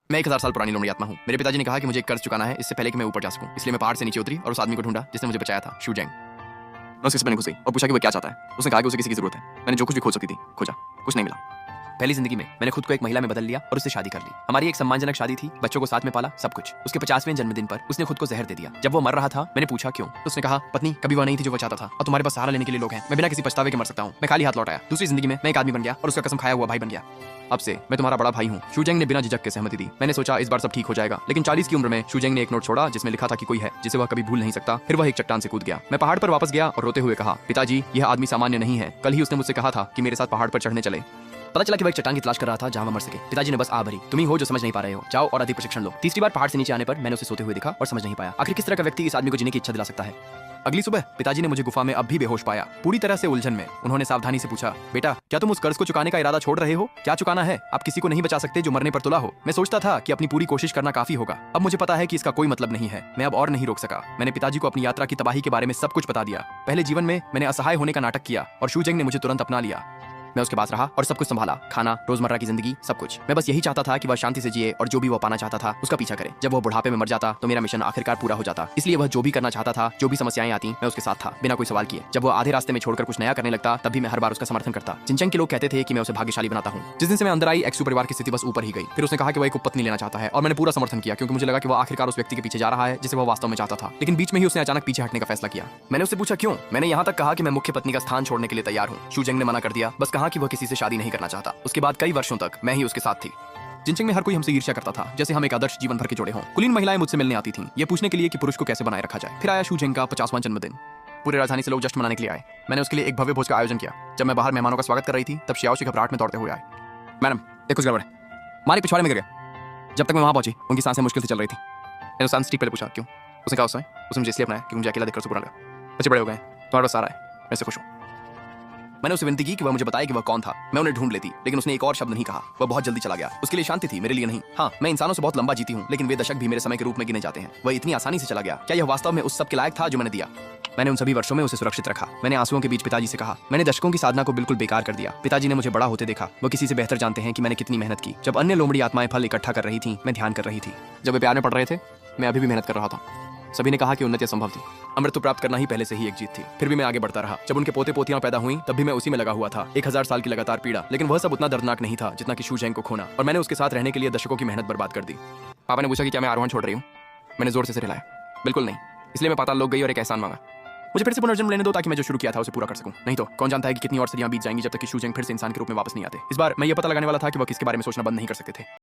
मैं 1000 साल पुरानी लोमड़ी आत्मा हूँ। मेरे पिताजी ने कहा कि मुझे एक कर्ज चुकाना है इससे पहले कि मैं ऊपर जा सकूं। इसलिए मैं पहाड़ से नीचे उतरी और उस आदमी को ढूंढा जिसने मुझे बचाया था, शूजेंग। मैं उसके सामने घुस गई और पूछा कि वो क्या चाहता है। उसने कहा कि उसे किसी की जरूरत है। मैंने जो कुछ भी खोज सकती थी खोजा, कुछ नहीं मिला। पहली जिंदगी में मैंने खुद को एक महिला में बदल लिया और उससे शादी कर ली। हमारी एक सम्मानजनक शादी थी, बच्चों को साथ में पाला, सब कुछ। उसके 50वें जन्मदिन पर उसने खुद को जहर दे दिया। जब वो मर रहा था मैंने पूछा क्यों, तो उसने कहा पत्नी कभी वह नहीं थी जो वो चाहता था और तुम्हारे पास सहारा लेने के लिए लोग हैं। मैं बिना किसी पछतावे के मर सकता हूँ। मैं खाली हाथ लौट आया। दूसरी जिंदगी में मैं एक आदमी बन गया और उसका कसम खाया हुआ भाई बन गया। अब से मैं तुम्हारा बड़ा भाई हूँ। शूजेंग ने बिना झिझक के सहमति दी। मैंने सोचा इस बार सब ठीक हो जाएगा, लेकिन 40 की उम्र में शूजेंग ने एक नोट छोड़ा जिसमें लिखा था कि कोई है जिसे वह कभी भूल नहीं सकता। फिर वह एक चट्टान से कूद गया। मैं पहाड़ पर वापस गया और रोते हुए कहा, पिताजी यह आदमी सामान्य नहीं है। कल ही उसने मुझसे कहा था कि मेरे साथ पहाड़ पर चढ़ने चले। पता चला कि वह एक चट्टान की तलाश कर रहा था जहां वह मर सके। पिताजी ने बस आ भरी, तुम ही हो जो समझ नहीं पा रहे हो, जाओ और अधिक प्रशिक्षण लो। तीसरी बार पहाड़ से नीचे आने पर मैंने उसे सोते हुए देखा और समझ नहीं पाया आखिर किस तरह का व्यक्ति इस आदमी को जीने की इच्छा दिला सकता है। अगली सुबह पिताजी ने मुझे गुफा में अब भी बेहोश पाया, पूरी तरह से उलझन में। उन्होंने सावधानी से पूछा, बेटा क्या तुम उस कर्ज को चुकाने का इरादा छोड़ रहे हो? क्या चुकाना है? आप किसी को नहीं बचा सकते जो मरने पर तुला हो। मैं सोचता था कि अपनी पूरी कोशिश करना काफी होगा। अब मुझे पता है कि इसका कोई मतलब नहीं है। मैं अब और नहीं रोक सका। मैंने पिताजी को अपनी यात्रा की तबाही के बारे में सब कुछ बता दिया। पहले जीवन में मैंने असहाय होने का नाटक किया और शूजेंग ने मुझे तुरंत अपना लिया। मैं उसके पास रहा और सब कुछ संभाला, खाना, रोजमर्रा की जिंदगी, सब कुछ। मैं बस यही चाहता था कि वह शांति से जिए और जो भी वो पाना चाहता था उसका पीछा करे। जब वो बुढ़ापे में मर जाता तो मेरा मिशन आखिरकार पूरा हो जाता। इसलिए वह जो भी करना चाहता था, जो भी समस्याएं आती, मैं उसके साथ था बिना कोई सवाल किए। जब वो आधे रास्ते में छोड़कर कुछ नया करने लगता तब भी मैं हर बार उसका समर्थन करता। चिंचंग के लोग कहते थे कि मैं उसे भाग्यशाली बनाता हूँ। जिस दिन से मैं अंदर आई एक्सू परिवार की स्थिति बस ऊपर ही गई। फिर उसने कहा कि वह एक पत्नी लेना चाहता है और मैंने पूरा समर्थन किया क्योंकि मुझे लगा कि वह आखिरकार उस व्यक्ति के पीछे जा रहा है जिसे वह वास्तव में चाहता था। लेकिन बीच में ही उसने अचानक पीछे हटने का फैसला किया। मैंने उससे पूछा क्यों। मैंने यहाँ तक कहा कि मैं मुख्य पत्नी का स्थान छोड़ने के लिए तैयार हूँ। शूजेंग ने मना कर दिया, बस कहा कि वह किसी से शादी नहीं करना चाहता। उसके बाद कई वर्षों तक मैं ही उसके साथ थी। जिनचंग में हर कोई हमसे ईर्ष्या करता था, जैसे हम एक आदर्श जीवन भर के जुड़े हों। कुलीन महिलाएं मुझसे मिलने आती थीं, ये पूछने के लिए कि पुरुष को कैसे बनाए रखा जाए। फिर आया शूजेंग का 50वां जन्मदिन। पूरे राजधानी से लोग जश्न मनाने के लिए आए। मैंने उसके लिए एक भव्य भोज का आयोजन किया। जब मैं बाहर मेहमानों का स्वागत कर रही थी तब श्याओशी घबराहट में दौड़ते हुए आए। मैडम एक कुछ गड़बड़ है, हमारे पिछवाड़े में गिर गया। जब तक मैं वहां पहुंची उनकी सांसें मुश्किल से चल रही थी। मैंने उस स्टीप पहले पूछा क्यों। उसने कहा उसने मुझे इसलिए अपनाया कि मुझे अकेला देखकर उसे बुरा लगा। बच्चे बड़े हो गए, तुम्हारे पास सारा है, मैं इससे खुश हूँ। मैंने उसे विनती की कि वह मुझे बताए कि वह कौन था। मैं उन्हें ढूंढ लेती, लेकिन उसने एक और शब्द नहीं कहा। वह बहुत जल्दी चला गया। उसके लिए शांति थी, मेरे लिए नहीं। हाँ, मैं इंसानों से बहुत लंबा जीती हूँ, लेकिन वे दशक भी मेरे समय के रूप में गिने जाते हैं। वह इतनी आसानी से चला गया। क्या यह वास्तव में उस सब के लायक था जो मैंने दिया? मैंने उन सभी वर्षों में उसे सुरक्षित रखा। मैंने आंसुओं के बीच पिताजी से कहा, मैंने दशकों की साधना को बिल्कुल बेकार कर दिया। पिताजी ने मुझे बड़ा होते देखा। वो किसी से बेहतर जानते हैं कि मैंने कितनी मेहनत की। जब अन्य लोमड़ी आत्माएं फल इकट्ठा कर रही थी, मैं ध्यान कर रही थी। जब वे प्यार में पड़ रहे थे, मैं अभी भी मेहनत कर रहा था। सभी ने कहा कि उन्नति असंभव थी। अमृत प्राप्त करना ही पहले से ही एक जीत थी। फिर भी मैं आगे बढ़ता रहा। जब उनके पोते पोतियां पैदा हुई तब भी मैं उसी में लगा हुआ था। 1000 साल की लगातार पीड़ा, लेकिन वह सब उतना दर्दनाक नहीं था जितना कि शूजेंग को खोना। और मैंने उसके साथ रहने के लिए दशकों की मेहनत बर्बाद कर दी। पापा ने पूछा कि क्या मैं आरोहण छोड़ रही हूँ। मैंने जोर से सिर हिलाया, बिल्कुल नहीं। इसलिए मैं पाताल लोक गई और एक एहसान मांगा, मुझे फिर से पुनर्जन्म लेने दो ताकि मैं जो शुरू किया था उसे पूरा कर सकूं। नहीं तो कौन जानता है कि कितनी और सदियां बीत जाएंगी जब तक कि शूजेंग फिर से इंसान के रूप में वापस नहीं आते। इस बार मैं ये पता लगाने वाला था कि वह किसके बारे में सोचना बंद नहीं कर सकते थे।